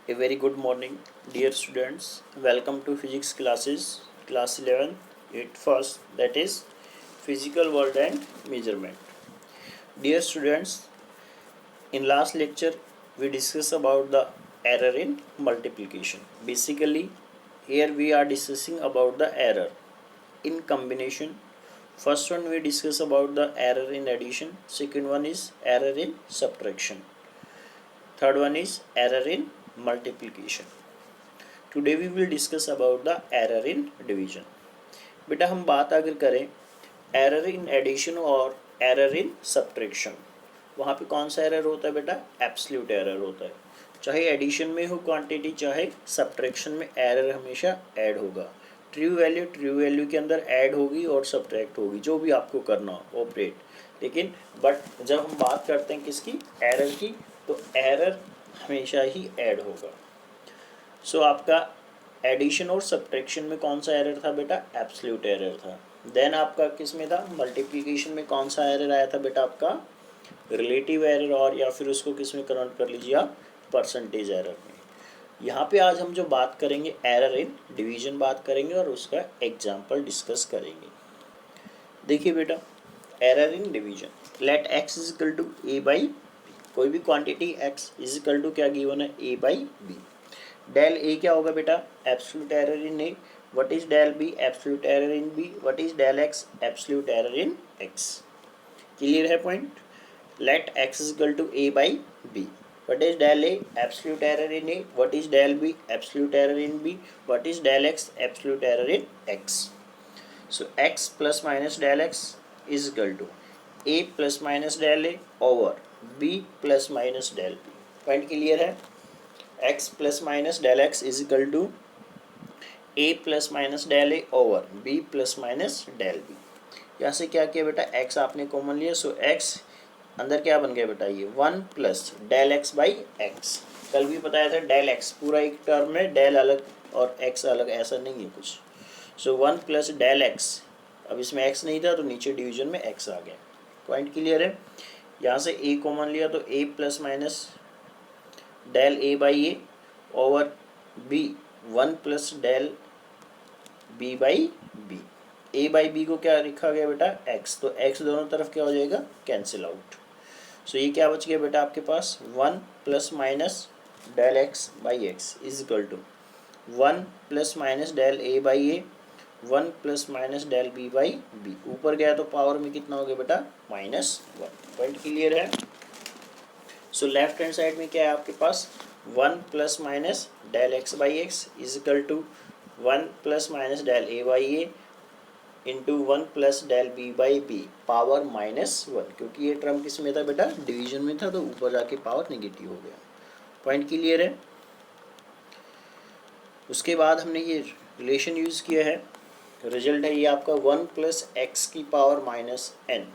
A very good morning, dear students. Welcome to physics classes, class 11, it first, that is physical world and measurement. Dear students, in last lecture we discussed about the error in multiplication. Basically, here we are discussing about the error in combination. First one we discuss about the error in addition. Second one is error in subtraction. Third one is error in multiplication. Today we will discuss about the error in division. बेटा हम बात अगर करें error in addition और error in subtraction, वहाँ पे कौन सा एरर होता है बेटा? एब्सोल्यूट एरर होता है. चाहे एडिशन में हो क्वांटिटी, चाहे सब्ट्रैक्शन में एरर हमेशा ऐड होगा. ट्रू वैल्यू के अंदर ऐड होगी और सब्ट्रैक्ट होगी, जो भी आपको करना हो ऑपरेट. लेकिन बट जब हम बात करते हैं किसकी? एरर की, तो एरर हमेशा ही ऐड होगा. सो आपका एडिशन और सब्ट्रैक्शन में कौन सा एरर था बेटा? एब्सोल्यूट एरर था. देन आपका किस में था? मल्टीप्लिकेशन में कौन सा एरर आया था बेटा? आपका रिलेटिव एरर, और या फिर उसको किस में कन्वर्ट कर लीजिए आप? परसेंटेज एरर में. यहाँ पे आज हम जो बात करेंगे एरर इन डिवीजन बात करेंगे और उसका एग्जाम्पल डिस्कस करेंगे. देखिए बेटा, error in division. Let X is equal to A by, कोई भी quantity X is equal to क्या गिवन है? A by B. Del A क्या होगा बेटा? Absolute error in A. What is del B? Absolute error in B. What is del X? Absolute error in X. Clear है point? Let X is equal to A by B. What is del A? Absolute error in A. What is del B? Absolute error in B. What is del X? Absolute error in X. So X plus minus del X is equal to A plus minus del A over B plus minus del B. Point clear है? x plus minus del X is equal to A plus minus del A over b plus minus del B. यहाँ से क्या किया बेटा? x आपने common लिया, सो x अंदर क्या बन गया बेटा? ये 1 plus del X by X. कल भी बताया था डेल एक्स पूरा एक टर्म में, डेल अलग और x अलग, ऐसा नहीं है कुछ. सो 1 प्लस डेल एक्स, अब इसमें x नहीं था तो नीचे डिवीजन में x आ गया. पॉइंट क्लियर है? यहाँ से a कॉमन लिया तो a plus minus del A by A over B 1 plus del B by B. A by B को क्या लिखा गया बेटा? एक्स. तो एक्स दोनों तरफ क्या हो जाएगा? Cancel out. सो ये क्या बच गया बेटा आपके पास? 1 plus minus del X by X is equal to 1 plus minus del A by A, 1 plus minus del B by B. ऊपर गया तो पावर में कितना हो गया बेटा? -1. पॉइंट क्लियर है? सो लेफ्ट हैंड साइड में क्या है आपके पास? 1 plus minus del X by X is equal to 1 plus minus del A by A into 1 plus del B by B power -1. क्योंकि ये टर्म किस में था बेटा? डिवीजन में था, तो ऊपर जाके पावर नेगेटिव हो गया. पॉइंट क्लियर है? उसके बाद हमने ये रिलेशन यूज़ किया है. रिजल्ट है ये आपका 1 प्लस एक्स की पावर माइनस एन.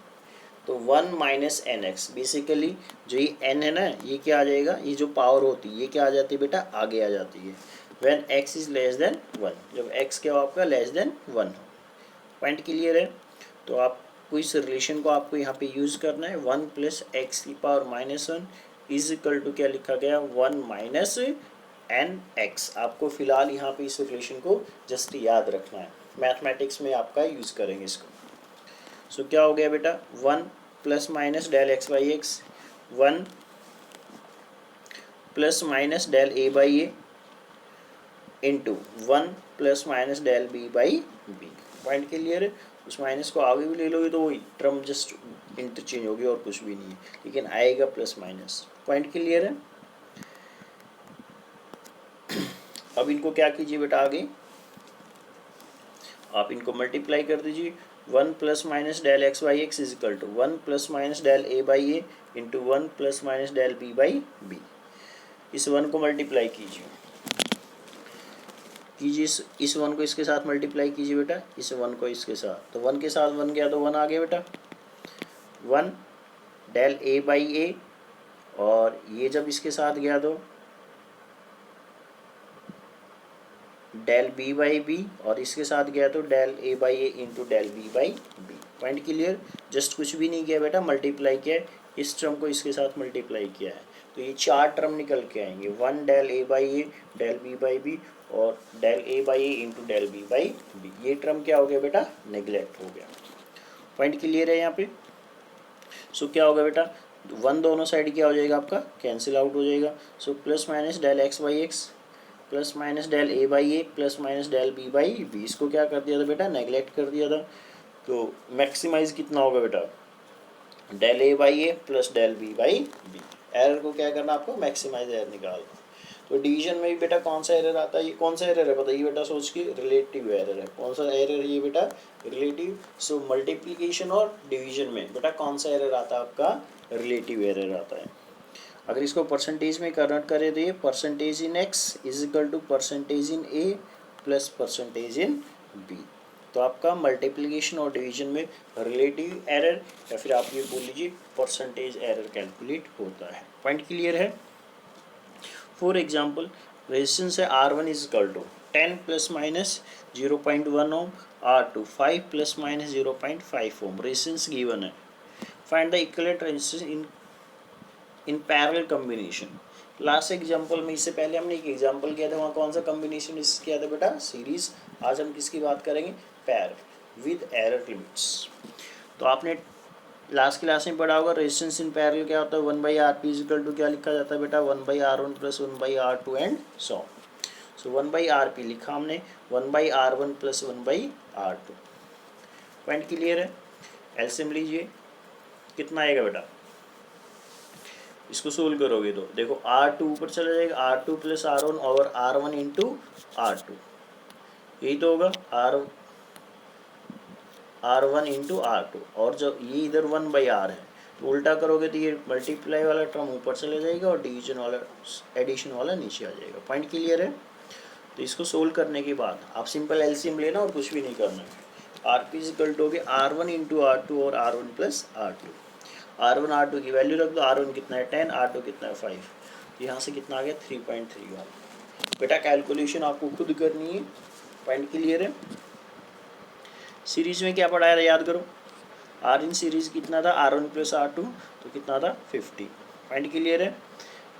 तो 1 माइनस एन एक्स, बेसिकली जो ये एन है ना, ये क्या आ जाएगा? ये जो पावर होती है ये क्या आ जाती है बेटा? आगे आ जाती है. When x is less than 1, जब एक्स क्या हो आपका? लेस देन 1 हो. पॉइंट क्लियर है? तो आपको इस रिलेशन को आपको यहाँ पे यूज़ करना है. 1 प्लस एक्स की पावर -1 इज इक्वल टू क्या लिखा गया? 1 माइनस एन एक्स. आपको फिलहाल यहाँ पे इस रिलेशन को जस्ट याद रखना है. मैथमेटिक्स में आपका यूज़ करेंगे इसको. सो क्या हो गया बेटा? 1 plus minus del X by X, 1 plus minus del A by A into 1 plus minus del B by B. Point clear है? उस माइनस को आगे भी ले लोगे तो वही टर्म जस्ट इंटरचेंज होगी और कुछ भी नहीं है, लेकिन आएगा प्लस माइनस. पॉइंट क्लियर है? अब इनको क्या कीजिए बेटा? आगे आप इनको मल्टीप्लाई कर दीजिए. 1 plus minus del X by X is equal to 1 plus minus del A by A into 1 plus minus del B by B. इस 1 को मल्टीप्लाई कीजिए इस 1 को इसके साथ मल्टीप्लाई कीजिए बेटा, इस 1 को इसके साथ. तो 1 के साथ 1 गया तो 1 आ गया बेटा. 1 डेल ए बाई ए, और ये जब इसके साथ गया तो डेल बी बाई बी, और इसके साथ गया तो del A by A into del B by B. Point clear? Just कुछ भी नहीं किया बेटा, मल्टीप्लाई किया है. इस टर्म को इसके साथ मल्टीप्लाई किया है. तो ये 4 टर्म निकल के आएंगे, 1 del A by A, del B by B और del A by A into del B by B. ये टर्म क्या हो गया बेटा, नेग्लेक्ट हो गया। पॉइंट क्लियर है यहाँ पे। सो क्या होगा बेटा, 1 दोनों साइड क्या हो जाएगा आपका, कैंसिल आउट हो जाएगा। So plus minus del X by X plus minus del A by A plus minus del B by B, इसको क्या कर दिया था बेटा, नेग्लेक्ट कर दिया था। तो मैक्सिमाइज कितना होगा बेटा, del A by A plus del B by B. Error को क्या करना आपको, मैक्सिमाइज एरर निकालना। तो डिवीजन में भी बेटा कौन सा एरर आता है, ये कौन सा एरर है बताइए बेटा, सोच के, रिलेटिव एरर है। कौन सा एरर है ये बेटा, रिलेटिव। सो मल्टीप्लिकेशन और डिवीजन में बेटा कौन सा एरर आता है आपका, रिलेटिव एरर आता है। अगर इसको परसेंटेज में कन्वर्ट करें तो ये percentage in X is equal to percentage in A plus percentage in B. तो आपका मल्टीप्लिकेशन और डिवीजन में रिलेटिव एरर या फिर आप ये बोल लीजिए परसेंटेज एरर कैलकुलेट होता है। पॉइंट क्लियर है। फॉर एग्जाम्पल रेजिस्टेंस है R1 is equal to 10 plus minus 0.1 ohm, R2 5 plus minus 0.5 ohm. Resistance given है, find the equivalent resistance in parallel combination. Last example में, इससे पहले हमने एक एग्जांपल किया था, वहाँ कौन सा कॉम्बिनेशन यूज किया था बेटा, सीरीज। आज हम किसकी बात करेंगे, पैरेलल विद एरर लिमिट्स। तो आपने लास्ट क्लास में पढ़ा होगा रेजिस्टेंस इन पैरेलल क्या होता है, 1/Rp इक्वल टू क्या लिखा जाता है बेटा, 1/R1 plus 1/R2 and so. So 1/Rp लिखा हमने, 1/R1 plus 1/R2। Point clear है। एलसीएम लीजिए, कितना आएगा बेटा, इसको सोल्व करोगे तो देखो R2 ऊपर चला जाएगा, R2 प्लस R1 और R1 इंटू R2, यही तो होगा, R1 इंटू R2। और जब ये इधर 1/R है तो उल्टा करोगे तो ये मल्टीप्लाई वाला टर्म ऊपर चले जाएगा और डिवीजन वाला, एडिशन वाला नीचे आ जाएगा। पॉइंट क्लियर है। तो इसको सोल्व करने के बाद आप सिंपल एलसीएम लेना और कुछ भी नहीं करना है। RP इक्वल टू हो गया R1 इंटू R2 और R1 plus R2। R1 R2 की वैल्यू रख दो, R1 कितना है 10, R2 कितना है 5। यहाँ से कितना आ गया 3.31। बेटा कैलकुलेशन आपको खुद करनी है। पॉइंट क्लियर है। सीरीज में क्या पढ़ाया था याद करो, R इन सीरीज कितना था, R1 प्लस R2, तो कितना था 50। पॉइंट क्लियर है।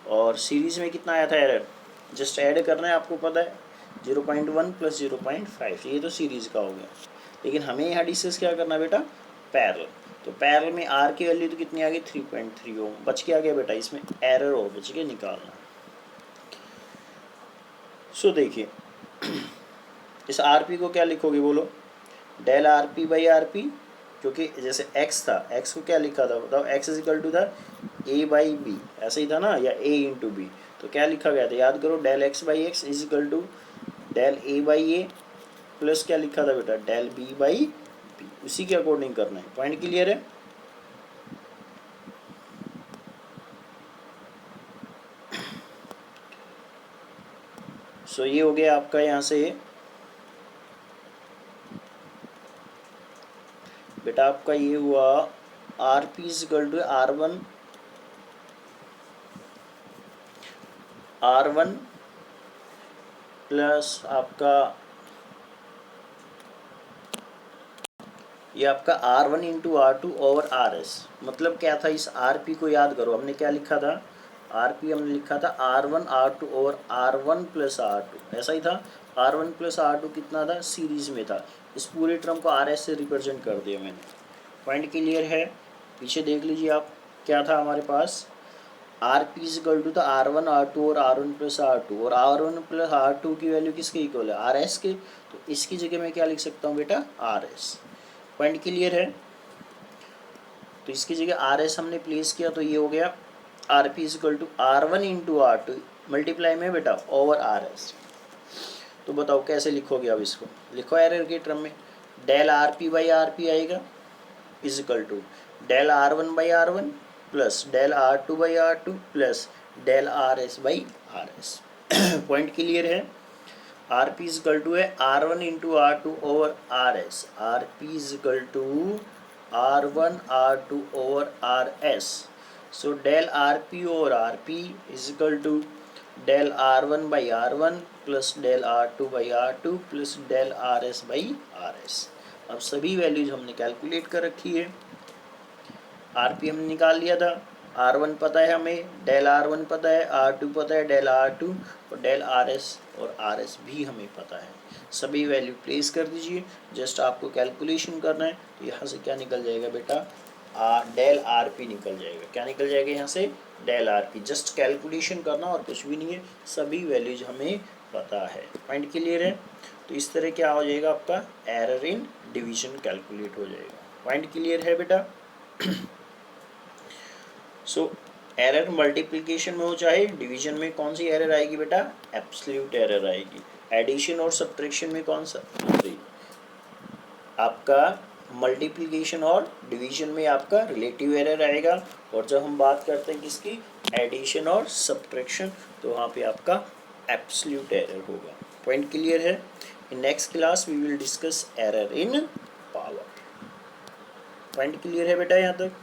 और सीरीज में कितना आया था एरर, जस्ट ऐड करना है, आपको पता है 0.1 प्लस 0.5, ये तो सीरीज का हो गया। लेकिन हमें यहाँ डिस्कस क्या करना है बेटा, पैरेलल। तो पैरेलल में R की वैल्यू तो कितनी आ गई 3.3 ओम। बच के आ गया बेटा इसमें एरर और बच के निकालना। सो देखिए इस RP को क्या लिखोगे बोलो, डेल RP बाई RP, क्योंकि जैसे x था, x को क्या लिखा था बताओ, x इज इक्वल टू था a बाई बी, ऐसा ही था ना, या a इंटू बी। तो क्या लिखा गया था याद करो, del x by X is equal to del a by A plus क्या लिखा था बेटा, डेल b बाई बी। उसी के अकॉर्डिंग करना है। पॉइंट क्लियर है। सो ये हो गया आपका यहाँ से बेटा, आपका ये हुआ RP is equal to R1 plus आपका ये आपका R1 into R2 over RS। मतलब क्या था, इस RP को याद करो, हमने क्या लिखा था, RP हमने लिखा था R1 R2 over R1 plus R2, ऐसा ही था। R1 प्लस R2 कितना था, सीरीज में था। इस पूरे टर्म को RS से रिप्रेजेंट कर दिया मैंने। पॉइंट क्लियर है। पीछे देख लीजिए आप, क्या था हमारे पास, RP इज इक्वल टू था R1 R2 और R1 प्लस R2, और R1 प्लस R2 की वैल्यू किसके इक्वल है, RS के। तो इसकी जगह मैं क्या लिख सकता हूँ बेटा, RS। पॉइंट क्लियर है। तो इसकी जगह RS हमने प्लेस किया, तो ये हो गया RP is equal to R1 into R2 multiply में बेटा ओवर RS। तो बताओ कैसे लिखोगे अब इसको, लिखो एरर के टर्म में, डेल RP बाई RP आएगा is equal to del R1 by R1 plus del R2 by R2 plus del RS by RS। Point clear है। RP इज इक्वल टू है R1 into R2 over RS। RP is equal to R1 R2 over RS। So del RP over RP is equal to del R1 by R1 plus del R2 by R2 plus del RS by RS। अब सभी values हमने calculate कर रखी है। RP हमने निकाल लिया था, R1 पता है हमें, डेल R1 पता है, R2 पता है, डेल R2 और डेल RS और RS भी हमें पता है। सभी वैल्यू प्लेस कर दीजिए, जस्ट आपको कैलकुलेशन करना है। तो यहाँ से क्या निकल जाएगा बेटा, डेल RP निकल जाएगा। क्या निकल जाएगा यहाँ से, डेल RP। जस्ट कैलकुलेशन करना और कुछ भी नहीं है, सभी वैल्यूज हमें पता है। पॉइंट क्लियर है। तो इस तरह क्या हो जाएगा, आपका एरर इन डिवीजन कैलकुलेट हो जाएगा। पॉइंट क्लियर है बेटा। सो एरर मल्टीप्लिकेशन में हो चाहे डिवीजन में, कौन सी एरर आएगी बेटा, एब्सोल्यूट एरर आएगी। एडिशन और सब्ट्रैक्शन में कौन सा, आपका मल्टीप्लिकेशन और डिवीजन में आपका रिलेटिव एरर आएगा। और जब हम बात करते हैं किसकी, एडिशन और सब्ट्रैक्शन, तो वहाँ पे आपका एब्सोल्यूट एरर होगा। पॉइंट क्लियर है। In next class we will discuss error in power. Point clear है बेटा यहाँ तक।